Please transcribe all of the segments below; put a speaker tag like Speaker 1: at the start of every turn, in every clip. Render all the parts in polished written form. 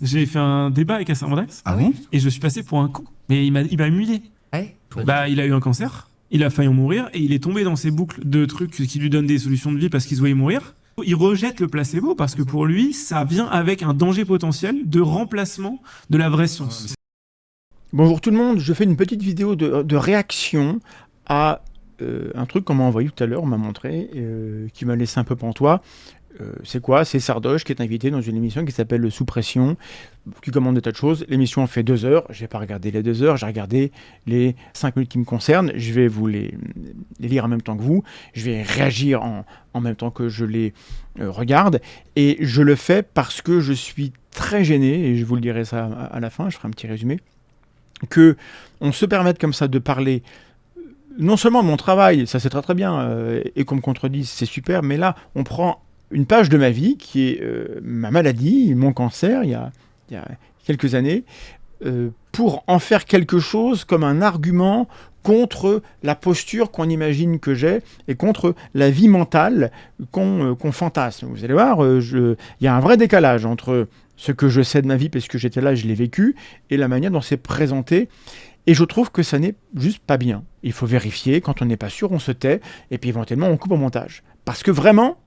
Speaker 1: J'ai fait un débat avec Hassan Dax.
Speaker 2: Ah bon?
Speaker 1: Et je suis passé pour un con. Mais il m'a humilié.
Speaker 3: Ouais.
Speaker 1: Il a eu un cancer, il a failli en mourir, et il est tombé dans ces boucles de trucs qui lui donnent des solutions de vie parce qu'il se voyait mourir. Il rejette le placebo parce que pour lui, ça vient avec un danger potentiel de remplacement de la vraie science.
Speaker 4: Bonjour tout le monde, je fais une petite vidéo de réaction à un truc qu'on m'a envoyé tout à l'heure, on m'a montré, qui m'a laissé un peu pantois. C'est quoi? C'est Sardoche qui est invité dans une émission qui s'appelle Sous Pression, qui commande des tas de choses. L'émission fait 2 heures, j'ai pas regardé les 2 heures, j'ai regardé les 5 minutes qui me concernent. Je vais vous les lire en même temps que vous, je vais réagir en même temps que je les regarde, et je le fais parce que je suis très gêné, et je vous le dirai ça à la fin, je ferai un petit résumé, que on se permette comme ça de parler non seulement de mon travail, ça c'est très très bien, et qu'on me contredise, c'est super, mais là on prend une page de ma vie qui est ma maladie, mon cancer, il y a quelques années, pour en faire quelque chose comme un argument contre la posture qu'on imagine que j'ai et contre la vie mentale qu'on fantasme. Vous allez voir, il y a un vrai décalage entre ce que je sais de ma vie, parce que j'étais là, je l'ai vécu, et la manière dont c'est présenté. Et je trouve que ça n'est juste pas bien. Il faut vérifier, quand on n'est pas sûr, on se tait, et puis éventuellement on coupe au montage. Parce que vraiment,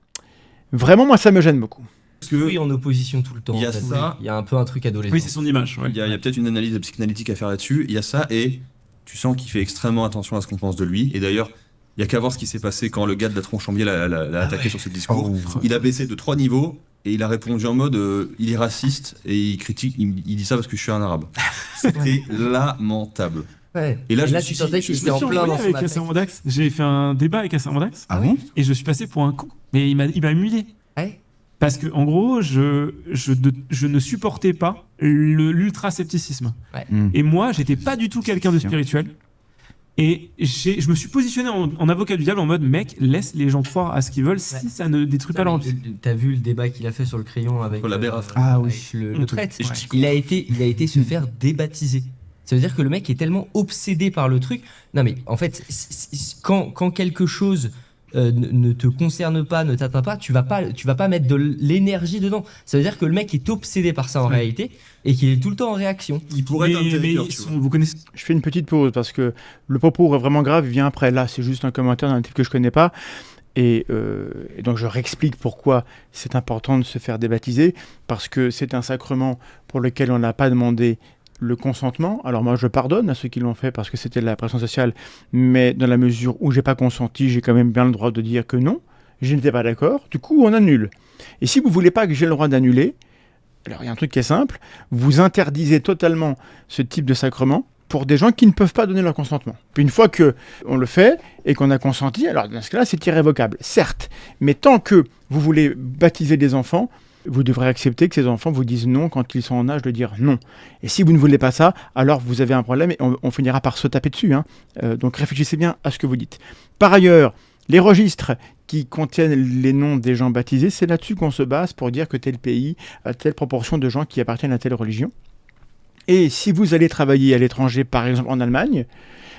Speaker 4: moi ça me gêne beaucoup.
Speaker 3: Parce que oui, en opposition tout le temps.
Speaker 2: Il y a
Speaker 3: en fait.
Speaker 2: ça.
Speaker 3: Il y a un peu un truc adolescent.
Speaker 1: Oui, c'est son image. Ouais.
Speaker 2: Il y a peut-être une analyse psychanalytique à faire là-dessus. Il y a ça, et tu sens qu'il fait extrêmement attention à ce qu'on pense de lui. Et d'ailleurs, il n'y a qu'à voir ce qui s'est passé quand le gars de la Tronchambier l'a attaqué sur ce discours. Il a baissé de 3 niveaux, et il a répondu en mode il est raciste, et il critique, il dit ça parce que je suis un arabe. C'était lamentable.
Speaker 3: Ouais.
Speaker 2: Et là,
Speaker 3: tu sentais qu'il était en plein dans son
Speaker 1: avec
Speaker 3: attaque.
Speaker 1: Hassan Dax. J'ai fait un débat avec Hassan Dax.
Speaker 2: Ah bon?
Speaker 1: Et je suis passé pour un con. Mais il m'a humilié.
Speaker 3: Ouais.
Speaker 1: Parce que, en gros, je ne supportais pas l'ultra-scepticisme.
Speaker 3: Ouais.
Speaker 1: Et moi, j'étais pas du tout quelqu'un de spirituel. Et je me suis positionné en avocat du diable en mode, mec, laisse les gens croire à ce qu'ils veulent si ça ne détruit pas leur vie.
Speaker 3: T'as vu le débat qu'il a fait sur le crayon avec
Speaker 2: La Bérafre.
Speaker 4: Ah oui.
Speaker 3: avec le prêtre.
Speaker 2: Ouais.
Speaker 3: Il a été se faire débaptiser. Ça veut dire que le mec est tellement obsédé par le truc. Non mais en fait, quand quelque chose ne te concerne pas, ne t'atteint pas, tu vas pas mettre de l'énergie dedans. Ça veut dire que le mec est obsédé par ça en réalité, et qu'il est tout le temps en réaction.
Speaker 2: Il pourrait être intellectuel, tu vois.
Speaker 1: Vous connaissez...
Speaker 4: Je fais une petite pause parce que le propos est vraiment grave, il vient après. Là, c'est juste un commentaire d'un type que je connais pas. Et donc je réexplique pourquoi c'est important de se faire débaptiser, parce que c'est un sacrement pour lequel on n'a pas demandé le consentement. Alors moi je pardonne à ceux qui l'ont fait parce que c'était de la pression sociale, mais dans la mesure où j'ai pas consenti, j'ai quand même bien le droit de dire que non, je n'étais pas d'accord, du coup on annule. Et si vous voulez pas que j'ai le droit d'annuler, alors il y a un truc qui est simple, vous interdisez totalement ce type de sacrement pour des gens qui ne peuvent pas donner leur consentement. Puis une fois qu'on le fait et qu'on a consenti, alors dans ce cas-là c'est irrévocable, certes, mais tant que vous voulez baptiser des enfants, vous devrez accepter que ces enfants vous disent non quand ils sont en âge de dire non. Et si vous ne voulez pas ça, alors vous avez un problème et on finira par se taper dessus. Donc réfléchissez bien à ce que vous dites. Par ailleurs, les registres qui contiennent les noms des gens baptisés, c'est là-dessus qu'on se base pour dire que tel pays a telle proportion de gens qui appartiennent à telle religion. Et si vous allez travailler à l'étranger, par exemple en Allemagne,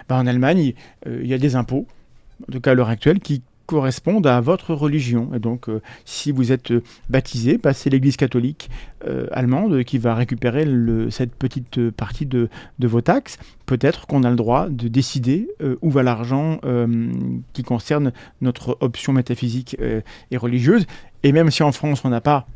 Speaker 4: en Allemagne, il y a des impôts, en tout cas à l'heure actuelle, qui correspondent à votre religion. Et donc, si vous êtes baptisé, c'est l'Église catholique allemande qui va récupérer cette petite partie de vos taxes. Peut-être qu'on a le droit de décider où va l'argent qui concerne notre option métaphysique et religieuse. Et même si en France, on n'a pas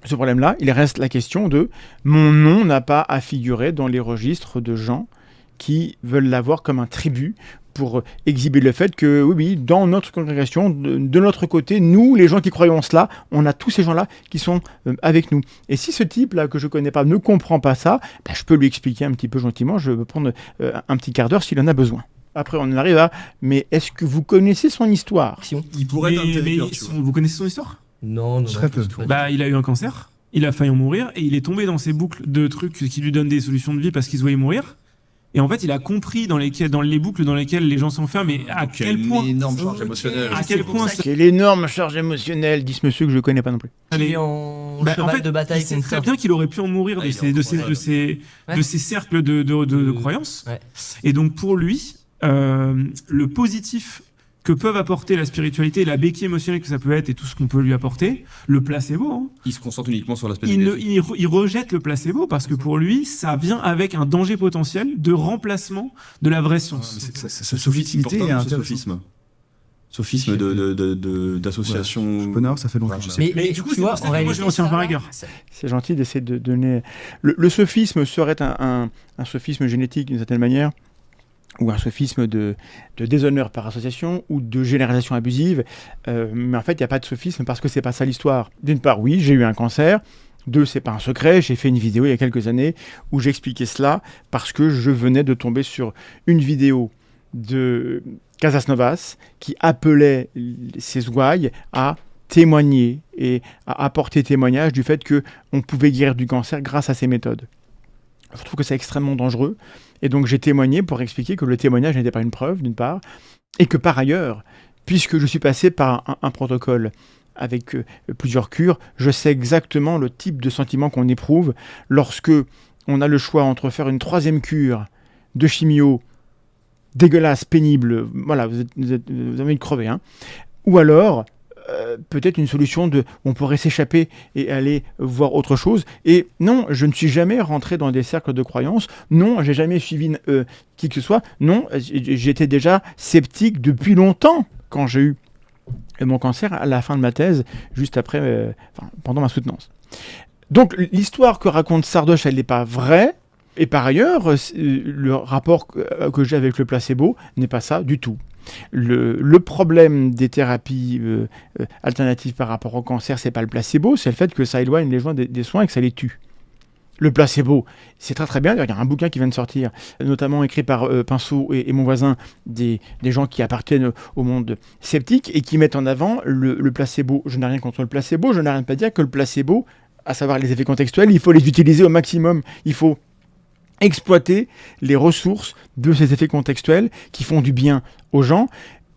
Speaker 4: ce problème-là, il reste la question de mon nom n'a pas à figurer dans les registres de gens qui veulent l'avoir comme un tribut pour exhiber le fait que, oui, dans notre congrégation, de notre côté, nous, les gens qui croyons cela, on a tous ces gens-là qui sont avec nous. Et si ce type-là, que je ne connais pas, ne comprend pas ça, je peux lui expliquer un petit peu gentiment, je peux prendre un petit quart d'heure s'il en a besoin. Après, on arrive à, mais est-ce que vous connaissez son histoire?
Speaker 2: Il pourrait être intellectuel,
Speaker 1: Vous connaissez son histoire?
Speaker 3: Non.
Speaker 4: Très peu.
Speaker 1: Il a eu un cancer, il a failli en mourir, et il est tombé dans ces boucles de trucs qui lui donnent des solutions de vie parce qu'il se voyait mourir. Et en fait, il a compris dans les boucles dans lesquelles les gens s'enferment, mais à quel point...
Speaker 2: énorme charge émotionnelle.
Speaker 1: À quel point...
Speaker 4: Quelle énorme charge émotionnelle, dit ce monsieur que je ne connais pas non plus.
Speaker 3: Il est en cheval de bataille
Speaker 1: il sait
Speaker 3: contre
Speaker 1: très
Speaker 3: ça.
Speaker 1: bien qu'il aurait pu en mourir de ces cercles de croyances.
Speaker 3: Ouais.
Speaker 1: Et donc pour lui, le positif que peuvent apporter la spiritualité, la béquille émotionnelle que ça peut être et tout ce qu'on peut lui apporter, le placebo, hein,
Speaker 2: Il se concentre uniquement sur l'aspect
Speaker 1: il
Speaker 2: négatif.
Speaker 1: rejette le placebo parce que pour lui, ça vient avec un danger potentiel de remplacement de la vraie science.
Speaker 5: Sa subtilité est
Speaker 2: ce
Speaker 5: intéressante.
Speaker 2: sophisme d'association.
Speaker 5: Schopenhauer, ça fait longtemps.
Speaker 3: Mais
Speaker 1: du coup,
Speaker 3: tu
Speaker 1: c'est
Speaker 3: vois,
Speaker 1: pour ça
Speaker 3: en
Speaker 1: que moi,
Speaker 3: réalité,
Speaker 1: je m'en tiens
Speaker 3: ça,
Speaker 1: par
Speaker 3: là,
Speaker 1: rigueur.
Speaker 4: C'est gentil d'essayer de donner... Le sophisme serait un sophisme génétique d'une certaine manière, ou un sophisme de déshonneur par association, ou de généralisation abusive. Mais en fait, il n'y a pas de sophisme parce que c'est pas ça l'histoire. D'une part, oui, j'ai eu un cancer. Deux, c'est pas un secret. J'ai fait une vidéo il y a quelques années où j'expliquais cela parce que je venais de tomber sur une vidéo de Casas Novas qui appelait ses ouailles à témoigner et à apporter témoignage du fait qu'on pouvait guérir du cancer grâce à ces méthodes. Je trouve que c'est extrêmement dangereux. Et donc j'ai témoigné pour expliquer que le témoignage n'était pas une preuve, d'une part, et que par ailleurs, puisque je suis passé par un protocole avec plusieurs cures, je sais exactement le type de sentiment qu'on éprouve lorsque on a le choix entre faire une 3e cure de chimio dégueulasse, pénible, voilà, vous avez envie de crever, hein, ou alors peut-être une solution on pourrait s'échapper et aller voir autre chose. Et non, je ne suis jamais rentré dans des cercles de croyance. Non, j'ai jamais suivi qui que ce soit. Non, j'étais déjà sceptique depuis longtemps quand j'ai eu mon cancer à la fin de ma thèse, juste après, pendant ma soutenance. Donc l'histoire que raconte Sardoche, elle n'est pas vraie. Et par ailleurs, le rapport que j'ai avec le placebo n'est pas ça du tout. Le problème des thérapies alternatives par rapport au cancer, c'est pas le placebo, c'est le fait que ça éloigne les gens des soins et que ça les tue. Le placebo, c'est très très bien. Il y a un bouquin qui vient de sortir, notamment écrit par Pinceau et mon voisin, des gens qui appartiennent au monde sceptique et qui mettent en avant le placebo. Je n'ai rien contre le placebo, je n'ai rien à dire que le placebo, à savoir les effets contextuels, il faut les utiliser au maximum. Il faut exploiter les ressources de ces effets contextuels qui font du bien aux gens,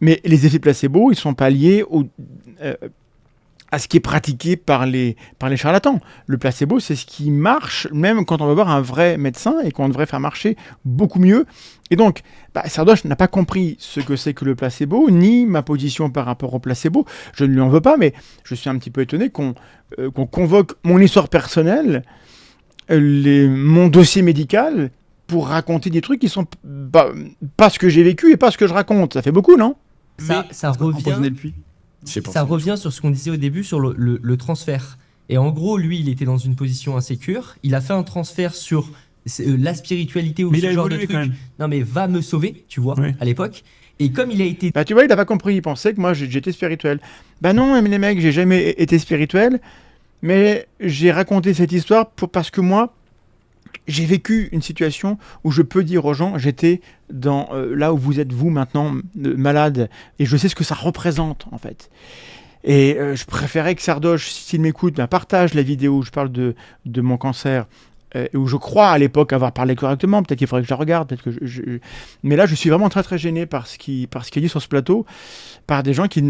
Speaker 4: mais les effets placebo, ils ne sont pas liés à ce qui est pratiqué par les charlatans. Le placebo, c'est ce qui marche, même quand on va voir un vrai médecin et qu'on devrait faire marcher beaucoup mieux. Et donc, Sardoche n'a pas compris ce que c'est que le placebo, ni ma position par rapport au placebo. Je ne lui en veux pas, mais je suis un petit peu étonné qu'on convoque mon histoire personnelle, mon dossier médical pour raconter des trucs qui sont pas ce que j'ai vécu et pas ce que je raconte. Ça fait beaucoup, non ?
Speaker 3: Ça revient sur ce qu'on disait au début sur le transfert. Et en gros, lui, il était dans une position insécure. Il a fait un transfert sur la spiritualité ou
Speaker 1: mais
Speaker 3: ce genre de
Speaker 1: évolué
Speaker 3: truc.
Speaker 1: quand même.
Speaker 3: Non mais va me sauver, tu vois,
Speaker 1: Oui.
Speaker 3: à l'époque. Et comme il a été...
Speaker 4: Tu vois, il n'a pas compris. Il pensait que moi, j'étais spirituel. Non, mais les mecs, j'ai jamais été spirituel. Mais j'ai raconté cette histoire parce que moi, j'ai vécu une situation où je peux dire aux gens, j'étais dans là où vous êtes vous maintenant, malade, et je sais ce que ça représente en fait. Et je préférais que Sardoche, s'il m'écoute, partage la vidéo où je parle de mon cancer, où je crois à l'époque avoir parlé correctement, peut-être qu'il faudrait que je la regarde, peut-être que mais là je suis vraiment très très gêné par ce qu'il est dit sur ce plateau, par des gens qui...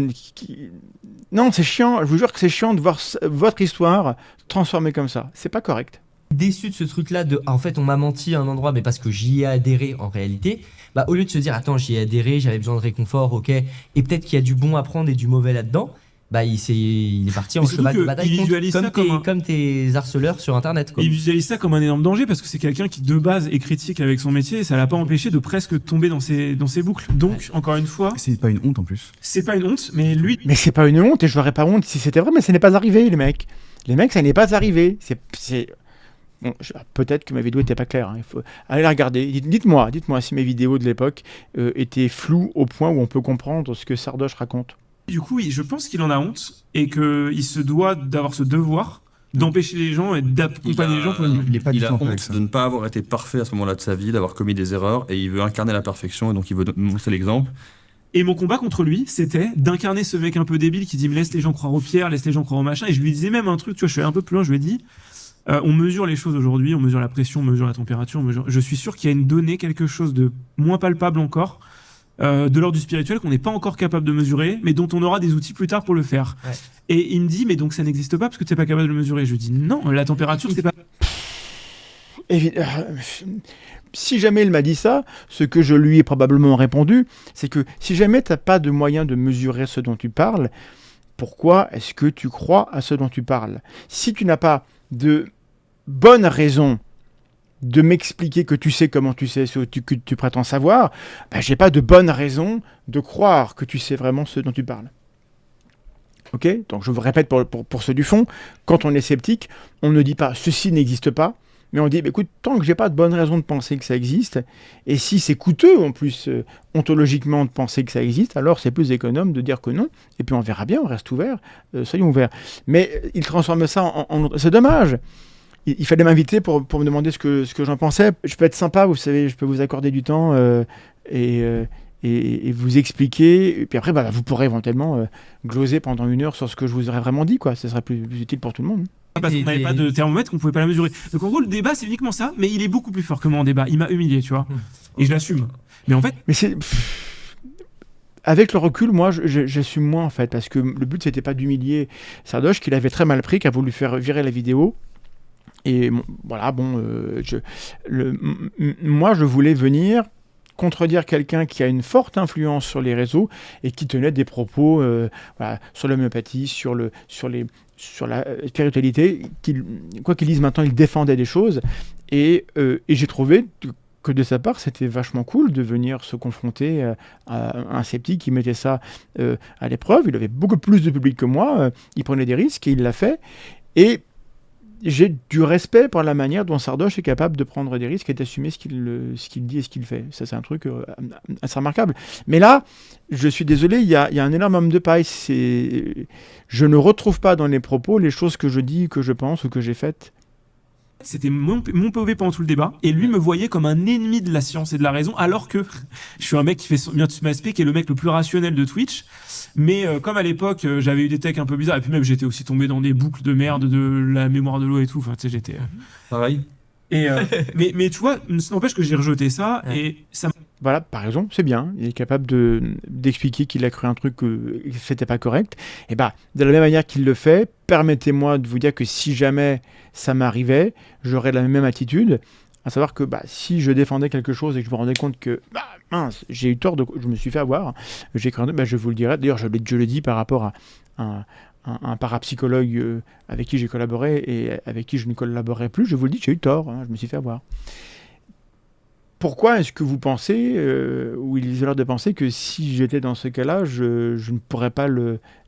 Speaker 4: Non, c'est chiant, je vous jure que c'est chiant de voir votre histoire transformée comme ça, c'est pas correct.
Speaker 3: Déçu de ce truc-là, en fait on m'a menti à un endroit, mais parce que j'y ai adhéré en réalité, au lieu de se dire attends j'y ai adhéré, j'avais besoin de réconfort, ok, et peut-être qu'il y a du bon à prendre et du mauvais là-dedans, il est parti en cheval de bataille comme tes harceleurs sur internet, quoi.
Speaker 1: Il visualise ça comme un énorme danger parce que c'est quelqu'un qui de base est critique avec son métier et ça l'a pas empêché de presque tomber dans ses boucles. Donc encore une fois,
Speaker 5: C'est pas une honte en plus.
Speaker 1: c'est pas une honte, mais lui
Speaker 4: Mais c'est pas une honte et je n'aurais pas honte si c'était vrai, mais ça n'est pas arrivé, les mecs. Les mecs, ça n'est pas arrivé. Bon, peut-être que ma vidéo n'était pas claire. Il faut aller la regarder. Dites-moi si mes vidéos de l'époque étaient floues au point où on peut comprendre ce que Sardoche raconte.
Speaker 1: Du coup, je pense qu'il en a honte et qu'il se doit d'avoir ce devoir d'empêcher les gens et d'accompagner les gens pour
Speaker 5: Il est pas du
Speaker 2: Il
Speaker 5: tout
Speaker 2: a
Speaker 5: en paix avec
Speaker 2: honte
Speaker 5: ça.
Speaker 2: de ne pas avoir été parfait à ce moment-là de sa vie, d'avoir commis des erreurs, et il veut incarner la perfection, et donc il veut montrer l'exemple.
Speaker 1: Et mon combat contre lui, c'était d'incarner ce mec un peu débile qui dit laisse les gens croire aux pierres, laisse les gens croire au machin. Et je lui disais même un truc, tu vois, je suis allé un peu plus loin, je lui ai dit on mesure les choses aujourd'hui, on mesure la pression, on mesure la température, je suis sûr qu'il y a une donnée, quelque chose de moins palpable encore, de l'ordre du spirituel qu'on n'est pas encore capable de mesurer, mais dont on aura des outils plus tard pour le faire.
Speaker 3: Ouais.
Speaker 1: Et il me dit mais donc ça n'existe pas parce que tu n'es pas capable de le mesurer. Je lui dis non, la température c'est pas...
Speaker 4: Si jamais il m'a dit ça, ce que je lui ai probablement répondu, c'est que si jamais tu n'as pas de moyen de mesurer ce dont tu parles, pourquoi est-ce que tu crois à ce dont tu parles? Si tu n'as pas de bonnes raisons de m'expliquer que tu sais comment tu sais ce que tu prétends savoir, j'ai pas de bonnes raisons de croire que tu sais vraiment ce dont tu parles. Ok? Donc je vous répète pour ceux du fond, quand on est sceptique, on ne dit pas « ceci n'existe pas », mais on dit écoute, tant que j'ai pas de bonnes raisons de penser que ça existe, et si c'est coûteux en plus ontologiquement de penser que ça existe, alors c'est plus économe de dire que non, et puis on verra bien, on reste ouvert, soyons ouverts. Mais il transforme ça en c'est dommage. Il fallait m'inviter pour me demander ce que j'en pensais. Je peux être sympa, vous savez, je peux vous accorder du temps et vous expliquer. Et puis après, vous pourrez éventuellement gloser pendant 1 heure sur ce que je vous aurais vraiment dit, quoi. Ce serait plus utile pour tout le monde.
Speaker 1: Parce qu'on n'avait pas de thermomètre, qu'on pouvait pas la mesurer. Donc en gros, le débat, c'est uniquement ça, mais il est beaucoup plus fort que moi en débat. Il m'a humilié, tu vois. Et je l'assume. Mais en fait...
Speaker 4: Mais c'est... Avec le recul, moi, j'assume moins, en fait, parce que le but, c'était pas d'humilier Sardoche, qu'il avait très mal pris, qui a voulu faire virer la vidéo. Et voilà, moi, je voulais venir contredire quelqu'un qui a une forte influence sur les réseaux et qui tenait des propos sur l'homéopathie, sur la spiritualité. Quoi qu'il dise maintenant, il défendait des choses. Et j'ai trouvé que de sa part, c'était vachement cool de venir se confronter à un sceptique qui mettait ça à l'épreuve. Il avait beaucoup plus de public que moi. Il prenait des risques et il l'a fait. Et j'ai du respect pour la manière dont Sardoche est capable de prendre des risques et d'assumer ce qu'il dit et ce qu'il fait. Ça, c'est un truc assez remarquable. Mais là, je suis désolé, il y a un énorme homme de paille. Je ne retrouve pas dans les propos les choses que je dis, que je pense ou que j'ai faites.
Speaker 1: C'était mon POV pendant tout le débat, et lui me voyait comme un ennemi de la science et de la raison, alors que je suis un mec qui fait MirtusMaSP, qui est le mec le plus rationnel de Twitch. Mais comme à l'époque, j'avais eu des techs un peu bizarres, et puis même j'étais aussi tombé dans des boucles de merde de la mémoire de l'eau et tout. Enfin, tu sais, j'étais
Speaker 2: Pareil.
Speaker 1: Et mais tu vois, ça n'empêche que j'ai rejeté ça, et ça.
Speaker 4: Voilà, par exemple, c'est bien. Il est capable d'expliquer qu'il a cru un truc que c'était pas correct. Et de la même manière qu'il le fait, permettez-moi de vous dire que si jamais ça m'arrivait, j'aurais la même attitude. À savoir que si je défendais quelque chose et que je me rendais compte que mince, j'ai eu tort, je me suis fait avoir, j'ai cru, je vous le dirai. D'ailleurs, je le dis par rapport à un parapsychologue avec qui j'ai collaboré et avec qui je ne collaborerai plus. Je vous le dis, j'ai eu tort, je me suis fait avoir. Pourquoi est-ce que vous pensez, ou il est l'heure de penser que si j'étais dans ce cas-là, je ne pourrais pas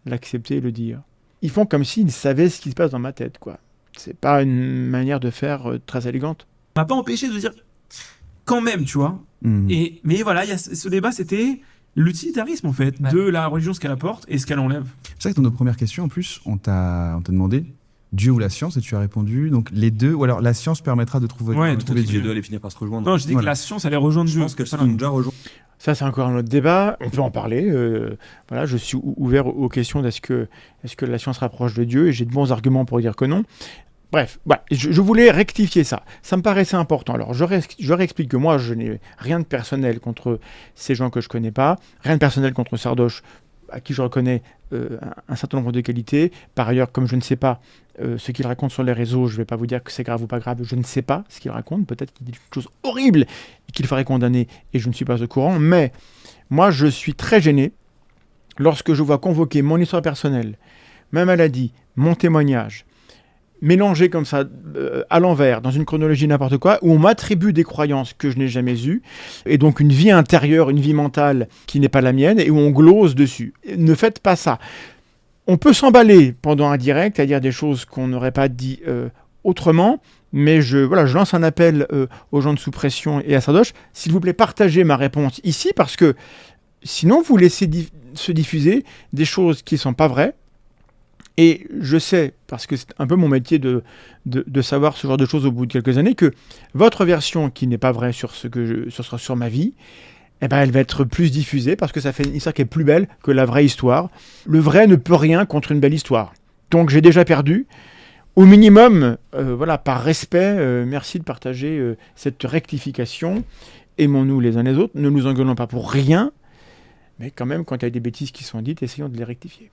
Speaker 4: l'accepter et le dire? Ils font comme s'ils savaient ce qui se passe dans ma tête, quoi. C'est pas une manière de faire très élégante.
Speaker 1: Ça m'a pas empêché de dire quand même, tu vois. Mais voilà, ce débat, c'était l'utilitarisme, en fait, de la religion, ce qu'elle apporte et ce qu'elle enlève.
Speaker 5: C'est vrai que dans nos premières questions, en plus, on t'a demandé Dieu ou la science, et tu as répondu donc les deux, ou alors la science permettra de trouver
Speaker 2: Dieu. Les deux allaient finir par se rejoindre.
Speaker 1: Non, je dis que la science allait rejoindre Dieu.
Speaker 2: Je pense qu'elles sont déjà rejointes.
Speaker 4: Ça, c'est encore un autre débat. On peut en parler. Voilà, je suis ouvert aux questions d'est-ce que la science rapproche de Dieu, et j'ai de bons arguments pour dire que non. Bref, je voulais rectifier ça. Ça me paraissait important. Alors, je réexplique que moi, je n'ai rien de personnel contre ces gens que je connais pas, rien de personnel contre Sardoche, à qui je reconnais un certain nombre de qualités. Par ailleurs, comme je ne sais pas ce qu'il raconte sur les réseaux, je ne vais pas vous dire que c'est grave ou pas grave, je ne sais pas ce qu'il raconte. Peut-être qu'il dit une chose horrible et qu'il faudrait condamner, et je ne suis pas au courant. Mais moi, je suis très gêné lorsque je vois convoquer mon histoire personnelle, ma maladie, mon témoignage, mélangé comme ça à l'envers, dans une chronologie n'importe quoi, où on m'attribue des croyances que je n'ai jamais eues, et donc une vie intérieure, une vie mentale qui n'est pas la mienne, et où on glose dessus. Ne faites pas ça. On peut s'emballer pendant un direct à dire des choses qu'on n'aurait pas dit autrement, mais je lance un appel aux gens de Sous Pression et à Sardoche, s'il vous plaît, partagez ma réponse ici, parce que sinon vous laissez se diffuser des choses qui ne sont pas vraies. Et je sais, parce que c'est un peu mon métier de savoir ce genre de choses au bout de quelques années, que votre version qui n'est pas vraie sur ma vie, elle va être plus diffusée parce que ça fait une histoire qui est plus belle que la vraie histoire. Le vrai ne peut rien contre une belle histoire. Donc j'ai déjà perdu. Au minimum, par respect, merci de partager cette rectification. Aimons-nous les uns les autres, ne nous engueulons pas pour rien. Mais quand même, quand il y a des bêtises qui sont dites, essayons de les rectifier.